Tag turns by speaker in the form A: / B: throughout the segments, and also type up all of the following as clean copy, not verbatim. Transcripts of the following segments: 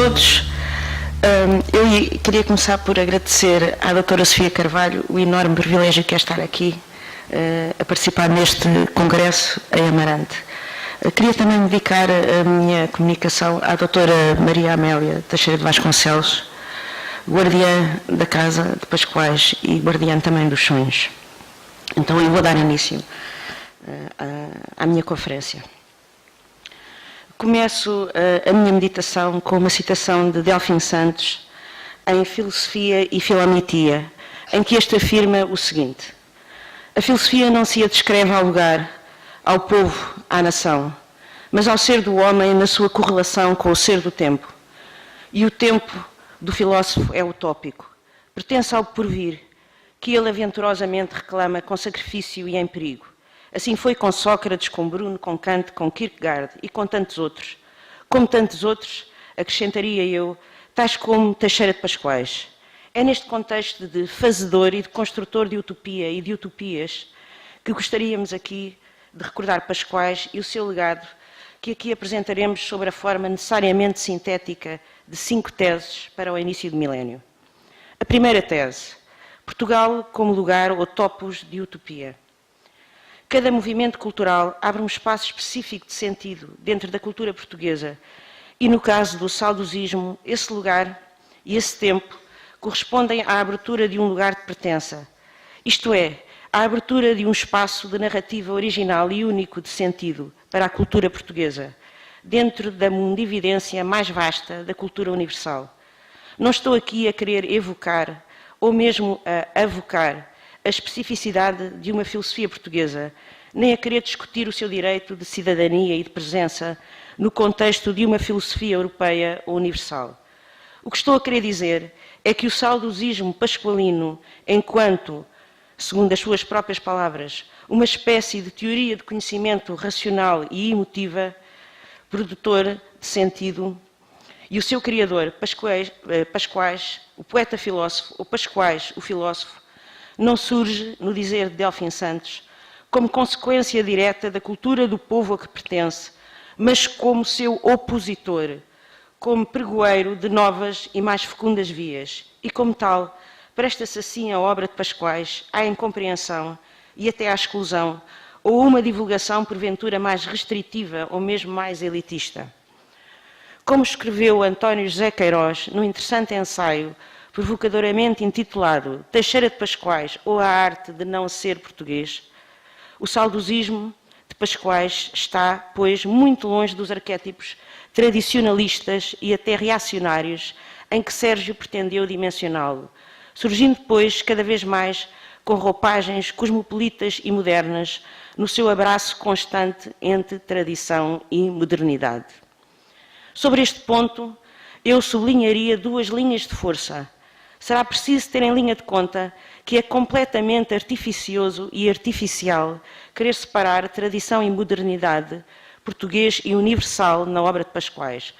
A: todos. Eu queria começar por agradecer à doutora Sofia Carvalho o enorme privilégio que é estar aqui a participar neste congresso em Amarante. Queria também dedicar a minha comunicação à doutora Maria Amélia Teixeira de Vasconcelos, guardiã da Casa de Pascoais e guardiã também dos sonhos. Então eu vou dar início à minha conferência. Começo a minha meditação com uma citação de Delfim Santos em Filosofia e Filomitia, em que este afirma o seguinte: a filosofia não se adscreve ao lugar, ao povo, à nação, mas ao ser do homem na sua correlação com o ser do tempo. E o tempo do filósofo é utópico, pertence ao porvir, que ele aventurosamente reclama com sacrifício e em perigo. Assim foi com Sócrates, com Bruno, com Kant, com Kierkegaard e com tantos outros. Como tantos outros, acrescentaria eu, tais como Teixeira de Pascoais. É neste contexto de fazedor e de construtor de utopia e de utopias que gostaríamos aqui de recordar Pascoais e o seu legado, que aqui apresentaremos sob a forma necessariamente sintética de 5 teses para o início do milénio. A primeira tese: Portugal como lugar ou topos de utopia. Cada movimento cultural abre um espaço específico de sentido dentro da cultura portuguesa e, no caso do saudosismo, esse lugar e esse tempo correspondem à abertura de um lugar de pertença, isto é, à abertura de um espaço de narrativa original e único de sentido para a cultura portuguesa, dentro da mundividência mais vasta da cultura universal. Não estou aqui a querer evocar, ou mesmo a avocar, a especificidade de uma filosofia portuguesa, nem a querer discutir o seu direito de cidadania e de presença no contexto de uma filosofia europeia ou universal. O que estou a querer dizer é que o saudosismo pascoalino, enquanto, segundo as suas próprias palavras, uma espécie de teoria de conhecimento racional e emotiva, produtor de sentido, e o seu criador, Pascoais, o poeta-filósofo, ou Pascoais, o filósofo, não surge, no dizer de Delfim Santos, como consequência direta da cultura do povo a que pertence, mas como seu opositor, como pregoeiro de novas e mais fecundas vias. E como tal, presta-se assim a obra de Pascoais à incompreensão e até à exclusão, ou uma divulgação porventura mais restritiva ou mesmo mais elitista. Como escreveu António José Queiroz no interessante ensaio provocadoramente intitulado Teixeira de Pascoais ou a arte de não ser português, o saudosismo de Pascoais está, pois, muito longe dos arquétipos tradicionalistas e até reacionários em que Sérgio pretendeu dimensioná-lo, surgindo, pois, cada vez mais com roupagens cosmopolitas e modernas no seu abraço constante entre tradição e modernidade. Sobre este ponto, eu sublinharia 2 linhas de força. Será preciso ter em linha de conta que é completamente artificioso e artificial querer separar tradição e modernidade, português e universal na obra de Pascoais.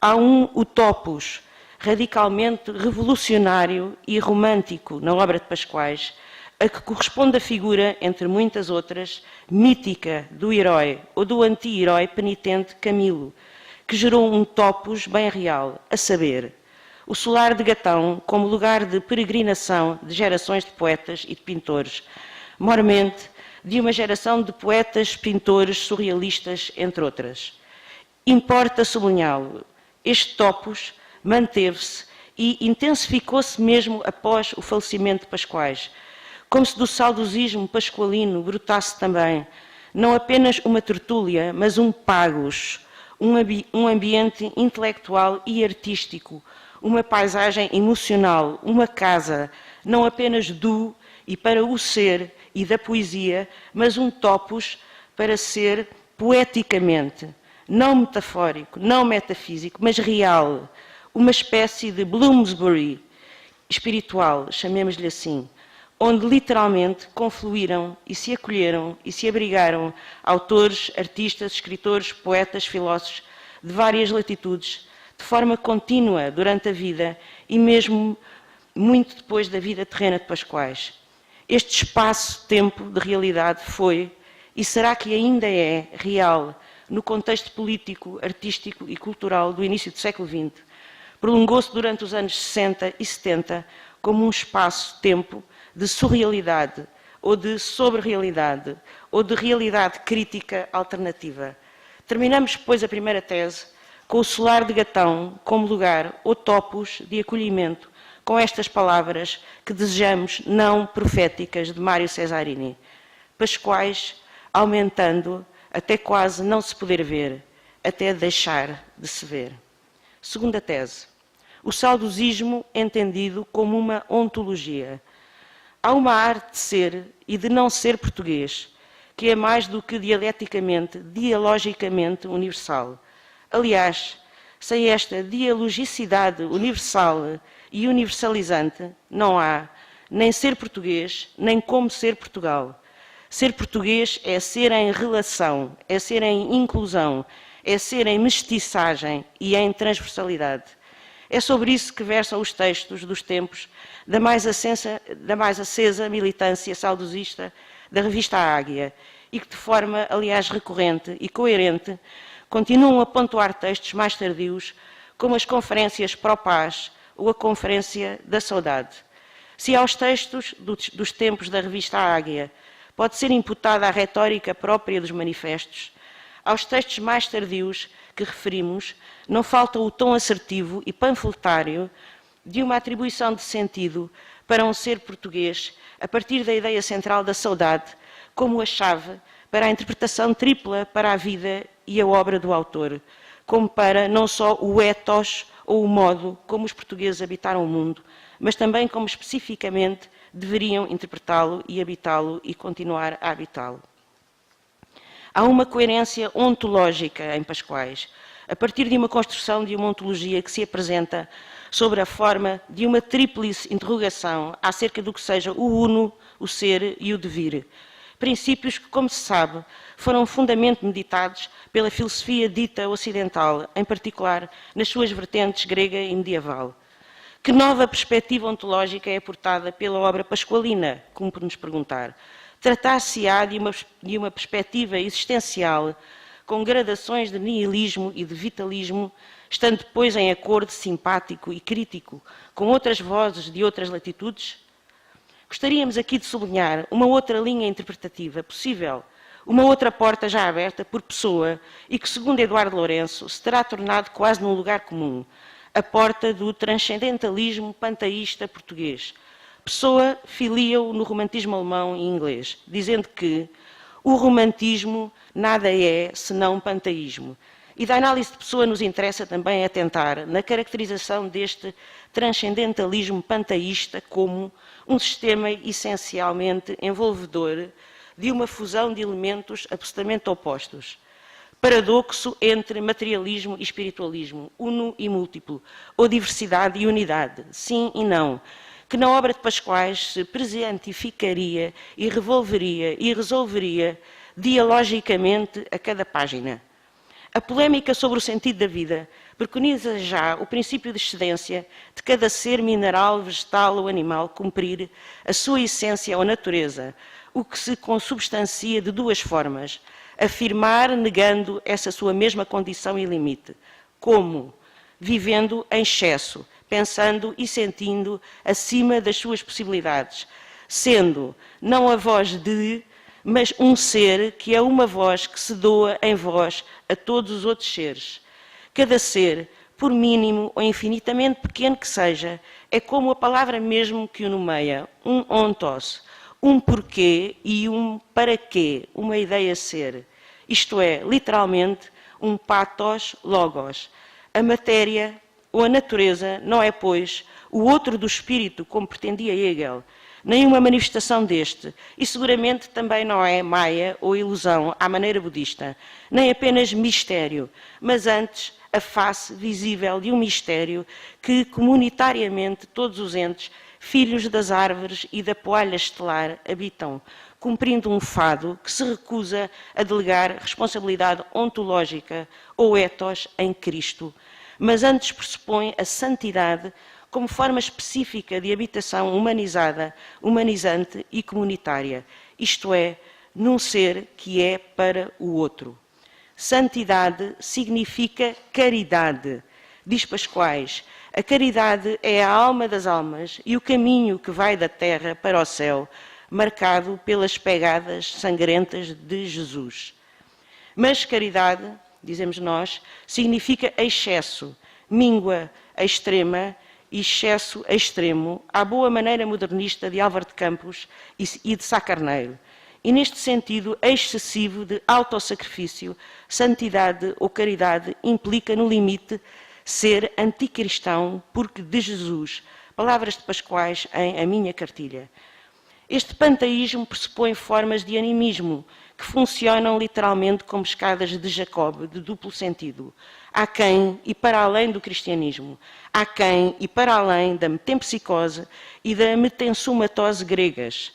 A: Há um utopos radicalmente revolucionário e romântico na obra de Pascoais, a que corresponde a figura, entre muitas outras, mítica do herói ou do anti-herói penitente Camilo, que gerou um topos bem real, a saber, o solar de Gatão como lugar de peregrinação de gerações de poetas e de pintores, mormente de uma geração de poetas, pintores, surrealistas, entre outras. Importa sublinhá-lo, este topos manteve-se e intensificou-se mesmo após o falecimento de Pascoais, como se do saudosismo pascoalino brotasse também, não apenas uma tertúlia, mas um pagos, um ambiente intelectual e artístico, uma paisagem emocional, uma casa, não apenas do e para o ser e da poesia, mas um topos para ser poeticamente, não metafórico, não metafísico, mas real, uma espécie de Bloomsbury espiritual, chamemos-lhe assim, onde literalmente confluíram e se acolheram e se abrigaram autores, artistas, escritores, poetas, filósofos de várias latitudes, de forma contínua durante a vida e mesmo muito depois da vida terrena de Pascoais. Este espaço-tempo de realidade foi, e será que ainda é, real, no contexto político, artístico e cultural do início do século XX, prolongou-se durante os anos 60 e 70 como um espaço-tempo de surrealidade, ou de sobre-realidade, ou de realidade crítica alternativa. Terminamos, pois, a primeira tese com o solar de Gatão como lugar ou topos de acolhimento, com estas palavras que desejamos não proféticas de Mário Cesarini. Pascoais, aumentando até quase não se poder ver, até deixar de se ver. Segunda tese. O saudosismo entendido como uma ontologia. Há uma arte de ser e de não ser português, que é mais do que dialeticamente, dialogicamente universal. Aliás, sem esta dialogicidade universal e universalizante, não há nem ser português, nem como ser Portugal. Ser português é ser em relação, é ser em inclusão, é ser em mestiçagem e em transversalidade. É sobre isso que versam os textos dos tempos da mais acesa militância saudosista da revista Águia e que, de forma, aliás, recorrente e coerente, continuam a pontuar textos mais tardios, como as conferências pró-paz ou a Conferência da Saudade. Se aos textos dos tempos da revista Águia pode ser imputada a retórica própria dos manifestos, aos textos mais tardios que referimos não falta o tom assertivo e panfletário de uma atribuição de sentido para um ser português a partir da ideia central da saudade como a chave para a interpretação tripla para a vida e a obra do autor, como para não só o ethos ou o modo como os portugueses habitaram o mundo, mas também como especificamente deveriam interpretá-lo e habitá-lo e continuar a habitá-lo. Há uma coerência ontológica em Pascoais, a partir de uma construção de uma ontologia que se apresenta sobre a forma de uma tríplice interrogação acerca do que seja o uno, o ser e o devir. Princípios que, como se sabe, foram fundamentalmente meditados pela filosofia dita ocidental, em particular nas suas vertentes grega e medieval. Que nova perspectiva ontológica é aportada pela obra pascoalina, como por nos perguntar? Tratar-se-á de uma perspectiva existencial, com gradações de nihilismo e de vitalismo, estando depois em acordo simpático e crítico com outras vozes de outras latitudes? Gostaríamos aqui de sublinhar uma outra linha interpretativa possível, uma outra porta já aberta por Pessoa e que, segundo Eduardo Lourenço, se terá tornado quase num lugar comum, a porta do transcendentalismo panteísta português. Pessoa filia-o no romantismo alemão e inglês, dizendo que o romantismo nada é senão panteísmo. E da análise de Pessoa nos interessa também atentar na caracterização deste transcendentalismo panteísta como um sistema essencialmente envolvedor de uma fusão de elementos absolutamente opostos. Paradoxo entre materialismo e espiritualismo, uno e múltiplo, ou diversidade e unidade, sim e não, que na obra de Pascoais se presentificaria e revolveria e resolveria dialogicamente a cada página. A polémica sobre o sentido da vida preconiza já o princípio de excedência de cada ser mineral, vegetal ou animal cumprir a sua essência ou natureza, o que se consubstancia de duas formas: afirmar negando essa sua mesma condição e limite. Como? Vivendo em excesso, pensando e sentindo acima das suas possibilidades, sendo não a voz de, mas um ser que é uma voz que se doa em voz a todos os outros seres. Cada ser, por mínimo ou infinitamente pequeno que seja, é como a palavra mesmo que o nomeia, um ontos, um porquê e um para quê, uma ideia ser. Isto é, literalmente, um pathos logos. A matéria ou a natureza não é, pois, o outro do espírito, como pretendia Hegel, nem uma manifestação deste, e seguramente também não é maia ou ilusão à maneira budista, nem apenas mistério, mas antes a face visível de um mistério que comunitariamente todos os entes, filhos das árvores e da poalha estelar, habitam, cumprindo um fado que se recusa a delegar responsabilidade ontológica ou ethos em Cristo, mas antes pressupõe a santidade como forma específica de habitação humanizada, humanizante e comunitária, isto é, num ser que é para o outro. Santidade significa caridade, Diz Pascoais: a caridade é a alma das almas e o caminho que vai da terra para o céu, marcado pelas pegadas sangrentas de Jesus. Mas caridade, dizemos nós, significa excesso, míngua extrema, excesso extremo, à boa maneira modernista de Álvaro de Campos e de Sá Carneiro. E neste sentido, excessivo de autossacrifício, santidade ou caridade implica no limite ser anticristão porque de Jesus. Palavras de Pascoais em A Minha Cartilha. Este panteísmo pressupõe formas de animismo que funcionam literalmente como escadas de Jacob, de duplo sentido. Há quem e para além do cristianismo. Há quem e para além da metempsicose e da metensumatose gregas.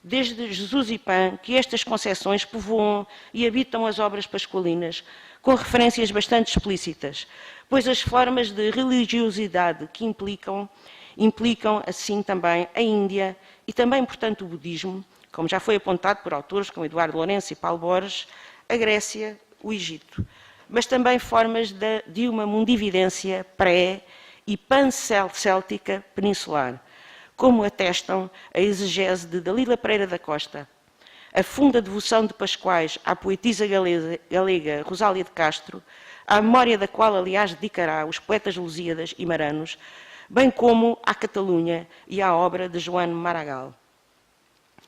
A: Desde Jesus e Pan, que estas concepções povoam e habitam as obras pascualinas, com referências bastante explícitas, pois as formas de religiosidade que implicam assim também a Índia e também, portanto, o budismo, como já foi apontado por autores como Eduardo Lourenço e Paulo Borges, a Grécia, o Egito, mas também formas de uma mundividência pré- e pan-céltica peninsular, como atestam a exegese de Dalila Pereira da Costa, a funda devoção de Pascoais à poetisa galega Rosália de Castro, à memória da qual, aliás, dedicará os poetas Lusíadas e Maranos, bem como à Catalunha e à obra de Joan Maragall.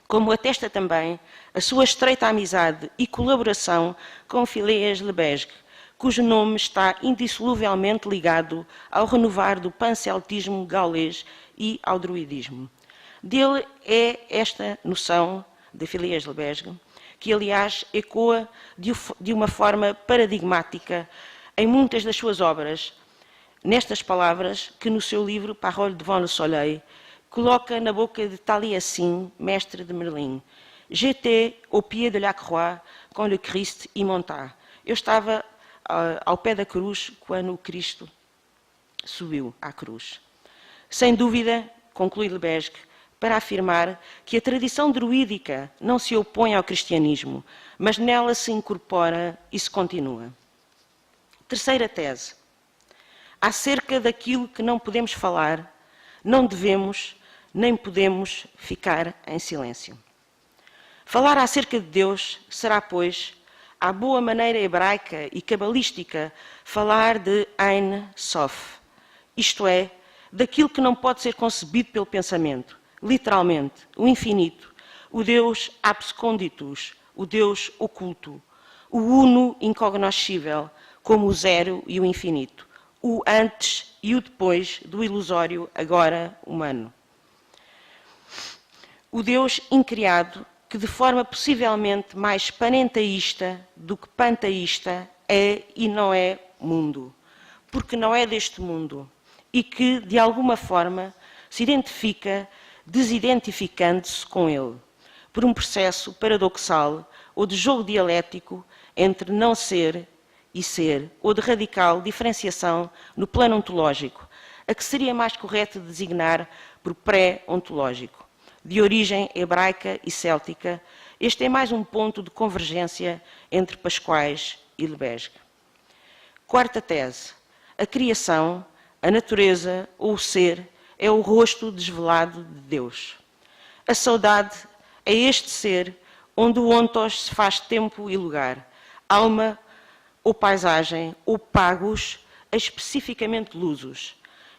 A: Como atesta também a sua estreita amizade e colaboração com Phileas Lebesgue, cujo nome está indissoluvelmente ligado ao renovar do panceltismo gaulês e ao druidismo. Dele é esta noção, de Phileas Lebesgue, que aliás ecoa de uma forma paradigmática em muitas das suas obras, nestas palavras que no seu livro Paroles devant le Soleil coloca na boca de Taliesin, mestre de Merlin: J'étais au pied de la croix quand le Christ y monta. Eu estava ao pé da cruz quando o Cristo subiu à cruz. Sem dúvida, conclui Lebesgue, para afirmar que a tradição druídica não se opõe ao cristianismo, mas nela se incorpora e se continua. Terceira tese. Acerca daquilo que não podemos falar, não devemos nem podemos ficar em silêncio. Falar acerca de Deus será, pois, à boa maneira hebraica e cabalística, falar de Ein Sof, isto é, daquilo que não pode ser concebido pelo pensamento, literalmente, o infinito, o Deus absconditus, o Deus oculto, o uno incognoscível, como o zero e o infinito, o antes e o depois do ilusório agora humano. O Deus incriado, que de forma possivelmente mais panenteísta do que panteísta é e não é mundo, porque não é deste mundo, e que, de alguma forma, se identifica desidentificando-se com ele, por um processo paradoxal ou de jogo dialético entre não ser e ser, ou de radical diferenciação no plano ontológico, a que seria mais correto designar por pré-ontológico. De origem hebraica e céltica, este é mais um ponto de convergência entre Pascoais e Lebesgue. Quarta tese. A criação, a natureza ou o ser é o rosto desvelado de Deus. A saudade é este ser onde o ontos se faz tempo e lugar, alma ou paisagem ou pagos, especificamente lusos,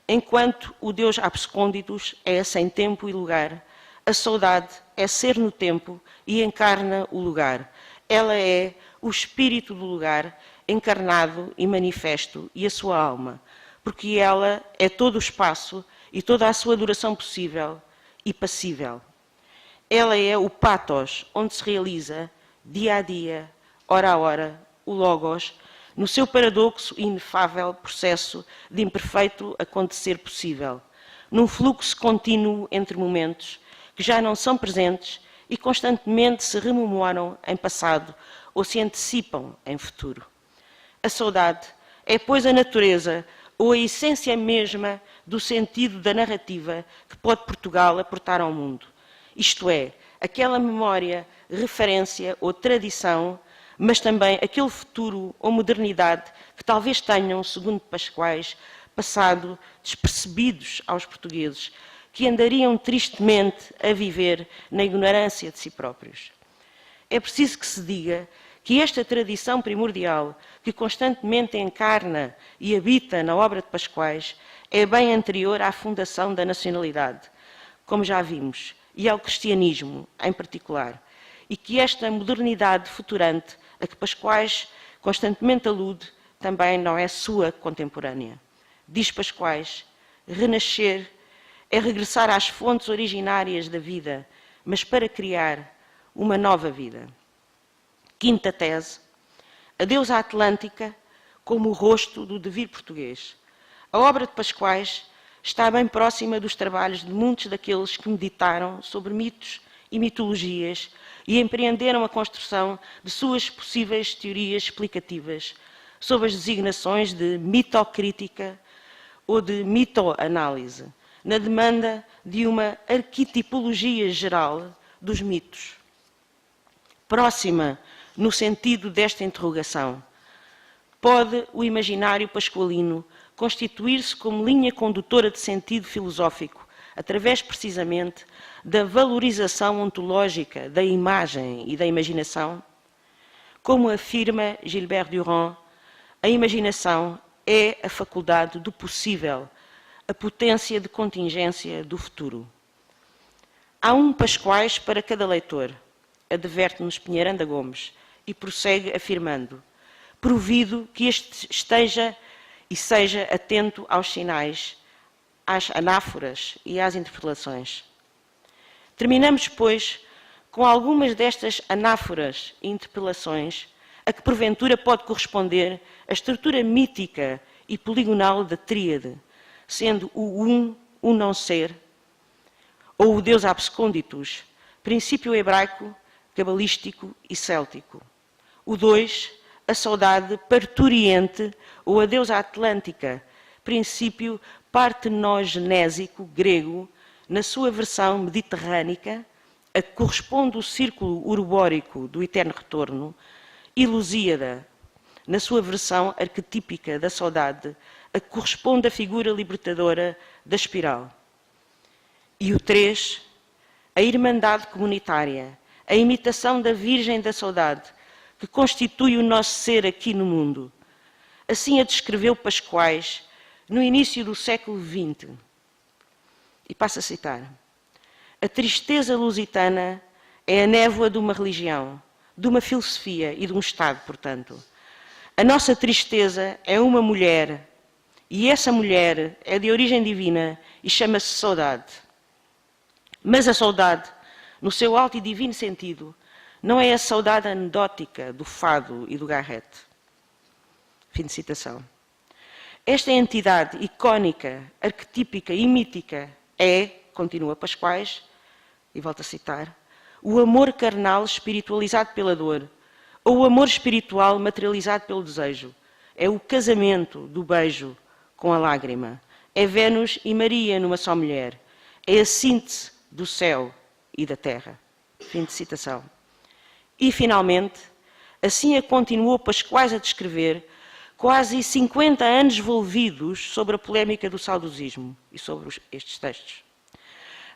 A: enquanto o Deus absconditus é sem tempo e lugar. A saudade é ser no tempo e encarna o lugar. Ela é o espírito do lugar, encarnado e manifesto, e a sua alma, porque ela é todo o espaço e toda a sua duração possível e passível. Ela é o pathos, onde se realiza, dia a dia, hora a hora, o logos, no seu paradoxo e inefável processo de imperfeito acontecer possível, num fluxo contínuo entre momentos que já não são presentes e constantemente se rememoram em passado ou se antecipam em futuro. A saudade é, pois, a natureza ou a essência mesma do sentido da narrativa que pode Portugal aportar ao mundo. Isto é, aquela memória, referência ou tradição, mas também aquele futuro ou modernidade que talvez tenham, segundo Pascoais, passado despercebidos aos portugueses, que andariam tristemente a viver na ignorância de si próprios. É preciso que se diga que esta tradição primordial, que constantemente encarna e habita na obra de Pascoais, é bem anterior à fundação da nacionalidade, como já vimos, e ao cristianismo em particular, e que esta modernidade futurante a que Pascoais constantemente alude também não é sua contemporânea. Diz Pascoais, renascer é regressar às fontes originárias da vida, mas para criar uma nova vida. Quinta tese, a deusa atlântica como o rosto do devir português. A obra de Pascoais está bem próxima dos trabalhos de muitos daqueles que meditaram sobre mitos e mitologias e empreenderam a construção de suas possíveis teorias explicativas sobre as designações de mitocrítica ou de mitoanálise, na demanda de uma arquetipologia geral dos mitos. Próxima no sentido desta interrogação, pode o imaginário pascoalino constituir-se como linha condutora de sentido filosófico, através precisamente da valorização ontológica da imagem e da imaginação? Como afirma Gilbert Durand, a imaginação é a faculdade do possível, a potência de contingência do futuro. Há um Pascoais para cada leitor, adverte-nos Pinheiranda Gomes, e prossegue afirmando, provido que este esteja e seja atento aos sinais, às anáforas e às interpelações. Terminamos, pois, com algumas destas anáforas e interpelações a que porventura pode corresponder a estrutura mítica e poligonal da tríade, sendo o não ser, ou o Deus absconditus, princípio hebraico, cabalístico e céltico. O 2, a saudade parturiente ou a deusa atlântica, princípio partenogenésico grego, na sua versão mediterrânica, a que corresponde o círculo urbórico do eterno retorno, e Lusíada, na sua versão arquetípica da saudade, a que corresponde a figura libertadora da espiral. E o 3, a irmandade comunitária, a imitação da Virgem da Saudade, que constitui o nosso ser aqui no mundo. Assim a descreveu Pascoais no início do século XX. E passo a citar. A tristeza lusitana é a névoa de uma religião, de uma filosofia e de um Estado, portanto. A nossa tristeza é uma mulher, e essa mulher é de origem divina e chama-se saudade. Mas a saudade, no seu alto e divino sentido, não é a saudade anedótica do fado e do garrete. Fim de citação. Esta entidade icónica, arquetípica e mítica é, continua Pascoais, e volto a citar, o amor carnal espiritualizado pela dor, ou o amor espiritual materializado pelo desejo. É o casamento do beijo com a lágrima. É Vênus e Maria numa só mulher. É a síntese do céu e da terra. Fim de citação. E, finalmente, assim a continuou Pascoais a descrever, quase 50 anos envolvidos sobre a polémica do saudosismo e sobre estes textos.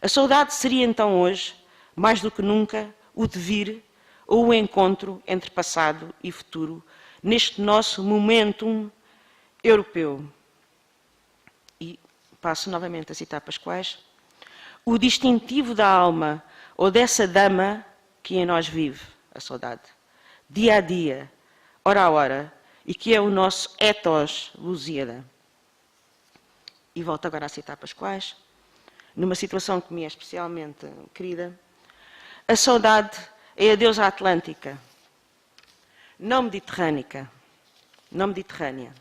A: A saudade seria então hoje, mais do que nunca, o devir ou o encontro entre passado e futuro neste nosso momentum europeu. E passo novamente a citar Pascoais. O distintivo da alma ou dessa dama que em nós vive, a saudade, dia a dia, hora a hora, e que é o nosso ethos Lusíada. E volto agora a citar Pascoais, numa situação que me é especialmente querida. A saudade é a deusa atlântica, não mediterrânica, não mediterrânea.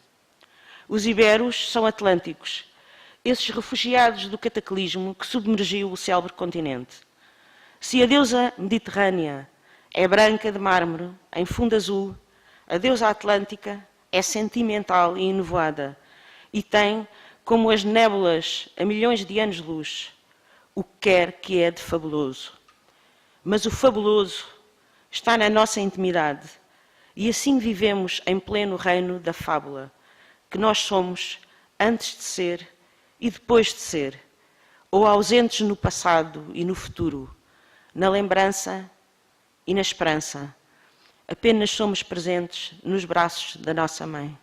A: Os iberos são atlânticos, esses refugiados do cataclismo que submergiu o célebre continente. Se a deusa mediterrânea é branca de mármore, em fundo azul, a deusa atlântica é sentimental e enovoada e tem, como as nébulas a milhões de anos-luz, o que quer que é de fabuloso. Mas o fabuloso está na nossa intimidade e assim vivemos em pleno reino da fábula, que nós somos antes de ser e depois de ser, ou ausentes no passado e no futuro, na lembrança e na esperança. Apenas somos presentes nos braços da nossa mãe.